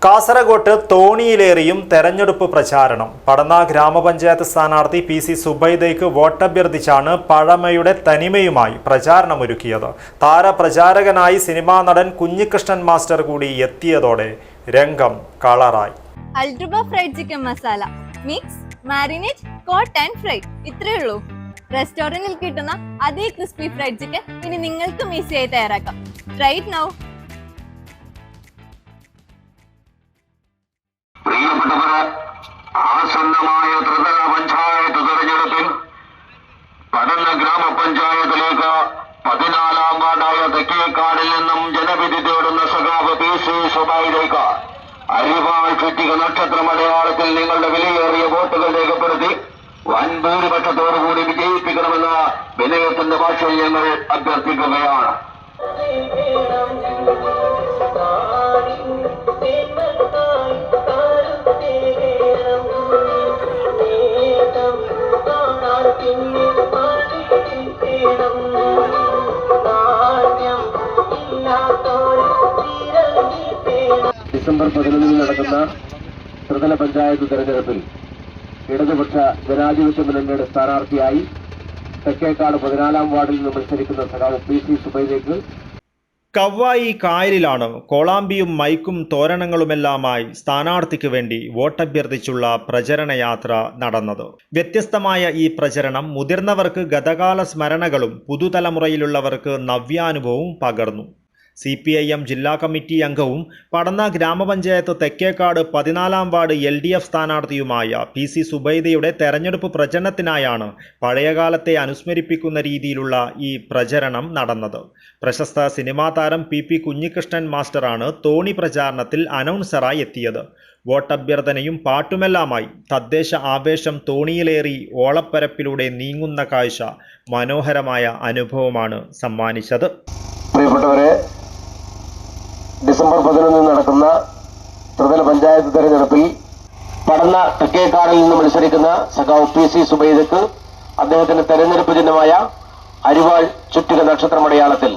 കാസർഗോട്ട് തോണിയിലേറിയും തെരഞ്ഞെടുപ്പ് പ്രചാരണം. പടന്ന ഗ്രാമപഞ്ചായത്ത് സ്ഥാനാർത്ഥി പി സി സുബൈദയ്ക്ക് വോട്ടഭ്യർത്ഥിച്ചാണ് പഴമയുടെ തനിമയുമായി പ്രചാരണമൊരുക്കിയത്. താരപ്രചാരകനായി സിനിമാ നടൻ കുഞ്ഞികൃഷ്ണൻ മാസ്റ്റർ കൂടി എത്തിയതോടെ രംഗം കളറായി. അൽഡ്രുബ fried chicken masala mix marinate coat and fry ഇത്രയേ ഉള്ളൂ. റെസ്റ്റോറന്റിൽ കിട്ടുന്ന അതേ ക്രിസ്പി ഫ്രൈഡ് ചിക്കൻ ഇനി നിങ്ങൾക്കും ഈസിയായി തയ്യാറാക്കാം. Try it now. പ്രിയപ്പെട്ടവരെ, ആസന്നമായ ത്രിതല പഞ്ചായത്ത് തെരഞ്ഞെടുപ്പിൽ പടന്ന ഗ്രാമപഞ്ചായത്തിലേക്ക് 14-ാം വാർഡായ തെക്കേക്കാടിൽ നിന്നും ജനവിധി തേടുന്ന സഖാവ് പി സി സുബൈദയ്ക്ക് അരിവാൾ ചുറ്റിക നക്ഷത്രമടയാളത്തിൽ നിങ്ങളുടെ വിലയേറിയ വോട്ടുകൾ രേഖപ്പെടുത്തി വൻ ഭൂരിപക്ഷത്തോടുകൂടി വിജയിപ്പിക്കണമെന്ന് വിനയത്തിന്റെ ഭാഷയിൽ ഞങ്ങൾ അഭ്യർത്ഥിക്കുകയാണ്. ഡിസംബർ 11 നടക്കുന്ന ത്രിതല പഞ്ചായത്ത് തെരഞ്ഞെടുപ്പിൽ ഇടതുപക്ഷ ജനാധിപത്യ മുന്നണിയുടെ സ്ഥാനാർത്ഥിയായി തെക്കേക്കാട് 14-ാം വാർഡിൽ നിന്ന് മത്സരിക്കുന്ന സഖാവ് പി സി സുബൈദയ്ക്ക് കവ്വായി കായലിലാണ് കോളാമ്പിയും മൈക്കും തോരണങ്ങളുമെല്ലാമായി സ്ഥാനാർത്ഥിക്ക് വേണ്ടി വോട്ടഭ്യർത്ഥിച്ചുള്ള പ്രചരണ യാത്ര നടന്നത്. വ്യത്യസ്തമായ ഈ പ്രചരണം മുതിർന്നവർക്ക് ഗതകാല സ്മരണകളും പുതുതലമുറയിലുള്ളവർക്ക് നവ്യാനുഭവവും പകർന്നു. CPIM ജില്ലാ കമ്മിറ്റി അംഗവും പടന്ന ഗ്രാമപഞ്ചായത്ത് തെക്കേക്കാട് 14-ാം വാർഡ് LDF സ്ഥാനാർത്ഥിയുമായ പി സി സുബൈദയുടെ തെരഞ്ഞെടുപ്പ് പ്രചരണത്തിനായാണ് പഴയകാലത്തെ അനുസ്മരിപ്പിക്കുന്ന രീതിയിലുള്ള ഈ പ്രചരണം നടന്നത്. പ്രശസ്ത സിനിമാ താരം PP കുഞ്ഞികൃഷ്ണൻ മാസ്റ്ററാണ് തോണി പ്രചാരണത്തിൽ അനൗൺസറായി എത്തിയത്. വോട്ടഭ്യർത്ഥനയും പാട്ടുമെല്ലാമായി തദ്ദേശ ആവേശം തോണിയിലേറി ഓളപ്പരപ്പിലൂടെ നീങ്ങുന്ന കാഴ്ച മനോഹരമായ അനുഭവമാണ് സമ്മാനിച്ചത്. പ്രിയപ്പെട്ടവരെ, ഡിസംബർ 11 നടക്കുന്ന ത്രിതല പഞ്ചായത്ത് തെരഞ്ഞെടുപ്പിൽ പടന്ന തെക്കേക്കാടിൽ നിന്ന് മത്സരിക്കുന്ന സഖാവ് പി സി സുബൈദയ്ക്ക് അദ്ദേഹത്തിന്റെ തെരഞ്ഞെടുപ്പ് ചിഹ്നമായ അരിവാൾ ചുറ്റിക നക്ഷത്രമടയാളത്തിൽ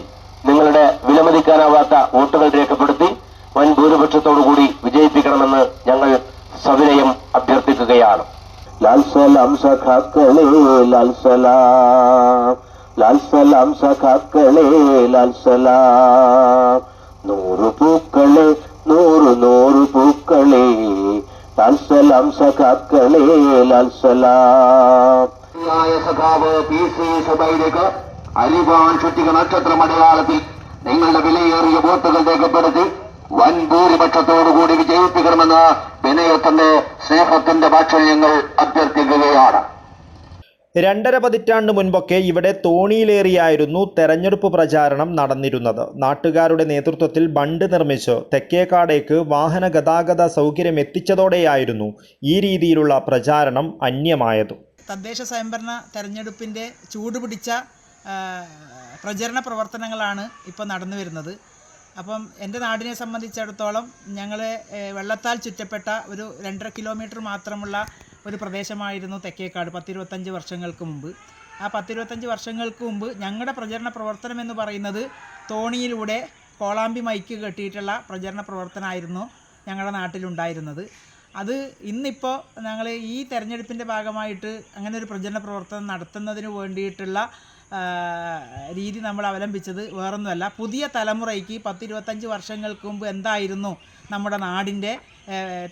നിങ്ങളുടെ വിലമതിക്കാനാവാത്ത വോട്ടുകൾ രേഖപ്പെടുത്തി വൻ ഭൂരിപക്ഷത്തോടുകൂടി വിജയിപ്പിക്കണമെന്ന് ഞങ്ങൾ സവിനയം അഭ്യർത്ഥിക്കുകയാണ്. ലാൽ സലാം സഖാക്കളേ ലാൽ സലാം, ലാൽ സലാം സഖാക്കളേ ലാൽ സലാം, 100 പൂക്കളെ 100 പൂക്കളെ ലാൽ സലാം സഖാക്കളെ ലാൽ സലാം. സഖാവ് പി സി സുബൈദയ്ക്ക് അരിവാൾ ചുറ്റിക നക്ഷത്രമടയാളത്തിൽ നിങ്ങളുടെ വിലയേറിയ വോട്ടുകൾ രേഖപ്പെടുത്തി വൻ ഭൂരിപക്ഷത്തോടുകൂടി വിജയിപ്പിക്കണമെന്ന് വിനയത്തിന്റെ സ്നേഹത്തിന്റെ ഭാഷയിൽ ഞങ്ങൾ അഭ്യർത്ഥിക്കുകയാണ്. 2.5 പതിറ്റാണ്ട് മുൻപൊക്കെ ഇവിടെ തോണിയിലേറിയായിരുന്നു തെരഞ്ഞെടുപ്പ് പ്രചാരണം നടന്നിരുന്നത്. നാട്ടുകാരുടെ നേതൃത്വത്തിൽ ബണ്ട് നിർമ്മിച്ച് തെക്കേക്കാടേക്ക് വാഹന ഗതാഗത സൗകര്യം എത്തിച്ചതോടെയായിരുന്നു ഈ രീതിയിലുള്ള പ്രചാരണം അന്യമായത്. തദ്ദേശ സ്വയംഭരണ തെരഞ്ഞെടുപ്പിൻ്റെ ചൂടുപിടിച്ച പ്രചരണ പ്രവർത്തനങ്ങളാണ് ഇപ്പോൾ നടന്നു വരുന്നത്. അപ്പം എൻ്റെ നാടിനെ സംബന്ധിച്ചിടത്തോളം ഞങ്ങൾ വെള്ളത്താൽ ചുറ്റപ്പെട്ട ഒരു 2.5 കിലോമീറ്റർ മാത്രമുള്ള ഒരു പ്രദേശമായിരുന്നു തെക്കേക്കാട് 10-25 വർഷങ്ങൾക്ക് മുമ്പ്. ആ 10-25 വർഷങ്ങൾക്ക് മുമ്പ് ഞങ്ങളുടെ പ്രചരണ പ്രവർത്തനം എന്ന് പറയുന്നത് തോണിയിലൂടെ കോളാമ്പി മൈക്ക് കെട്ടിയിട്ടുള്ള പ്രചരണ പ്രവർത്തനമായിരുന്നു ഞങ്ങളുടെ നാട്ടിലുണ്ടായിരുന്നത്. അത് ഇന്നിപ്പോൾ ഞങ്ങൾ ഈ തെരഞ്ഞെടുപ്പിൻ്റെ ഭാഗമായിട്ട് അങ്ങനെ ഒരു പ്രചരണ പ്രവർത്തനം നടത്തുന്നതിന് വേണ്ടിയിട്ടുള്ള രീതി നമ്മൾ അവലംബിച്ചത് വേറൊന്നുമല്ല, പുതിയ തലമുറയ്ക്ക് 10-25 വർഷങ്ങൾക്ക് മുമ്പ് എന്തായിരുന്നു നമ്മുടെ നാടിൻ്റെ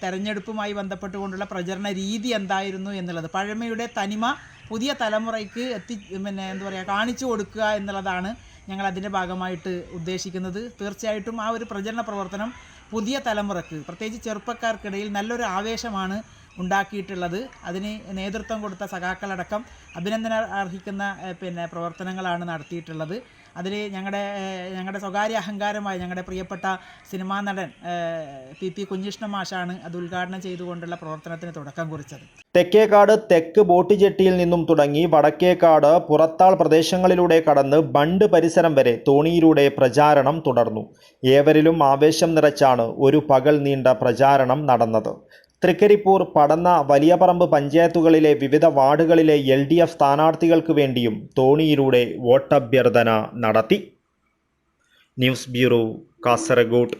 തെരഞ്ഞെടുപ്പുമായി ബന്ധപ്പെട്ടുകൊണ്ടുള്ള പ്രചരണ രീതി എന്തായിരുന്നു എന്നുള്ളത്, പഴമയുടെ തനിമ പുതിയ തലമുറയ്ക്ക് കാണിച്ചു കൊടുക്കുക എന്നുള്ളതാണ് ഞങ്ങൾ അതിൻ്റെ ഭാഗമായിട്ട് ഉദ്ദേശിക്കുന്നത്. തീർച്ചയായിട്ടും ആ ഒരു പ്രചരണ പ്രവർത്തനം പുതിയ തലമുറക്ക്, പ്രത്യേകിച്ച് ചെറുപ്പക്കാർക്കിടയിൽ നല്ലൊരു ആവേശമാണ് ഉണ്ടാക്കിയിട്ടുള്ളത്. അതിന് നേതൃത്വം കൊടുത്ത സഖാക്കളടക്കം അഭിനന്ദനം അർഹിക്കുന്ന പ്രവർത്തനങ്ങളാണ് നടത്തിയിട്ടുള്ളത്. അതിൽ ഞങ്ങളുടെ സ്വകാര്യ അഹങ്കാരമായി ഞങ്ങളുടെ പ്രിയപ്പെട്ട സിനിമാ നടൻ PP കുഞ്ഞികൃഷ്ണൻ മാഷാണ് അത് ഉദ്ഘാടനം ചെയ്തുകൊണ്ടുള്ള പ്രവർത്തനത്തിന് തുടക്കം കുറിച്ചത്. തെക്കേക്കാട് തെക്ക് ബോട്ട് ജെട്ടിയിൽ നിന്നും തുടങ്ങി വടക്കേക്കാട് പുറത്താൾ പ്രദേശങ്ങളിലൂടെ കടന്ന് ബണ്ട് പരിസരം വരെ തോണിയിലൂടെ പ്രചാരണം തുടർന്നു. ഏവരിലും ആവേശം നിറച്ചാണ് ഒരു പകൽ നീണ്ട പ്രചാരണം നടന്നത്. തൃക്കരിപ്പൂർ, പടന്ന, വലിയപറമ്പ് പഞ്ചായത്തുകളിലെ വിവിധ വാർഡുകളിലെ LDF സ്ഥാനാർത്ഥികൾക്ക് വേണ്ടിയും തോണിയിലൂടെ വോട്ടഭ്യർത്ഥന നടത്തി. News bureau, Kasaragod.